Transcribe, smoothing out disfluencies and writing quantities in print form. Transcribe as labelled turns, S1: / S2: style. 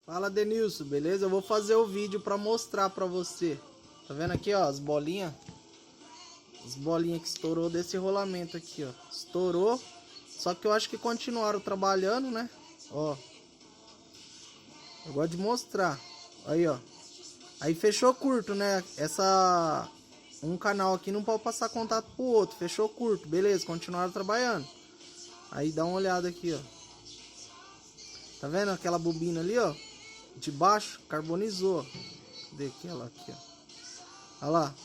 S1: Fala, Denilson, beleza? Eu vou fazer o vídeo pra mostrar pra você. Tá vendo aqui, ó, as bolinhas? As bolinhas que estourou desse rolamento aqui, ó. Estourou. Só que eu acho que continuaram trabalhando, né? Ó. Eu gosto de mostrar. Aí, ó. Aí fechou curto, né? Um canal aqui não pode passar contato pro outro. Fechou curto. Beleza, continuaram trabalhando. Aí dá uma olhada aqui, ó. Tá vendo aquela bobina ali, ó? De baixo, carbonizou. Cadê aquela aqui, ó? Olha lá.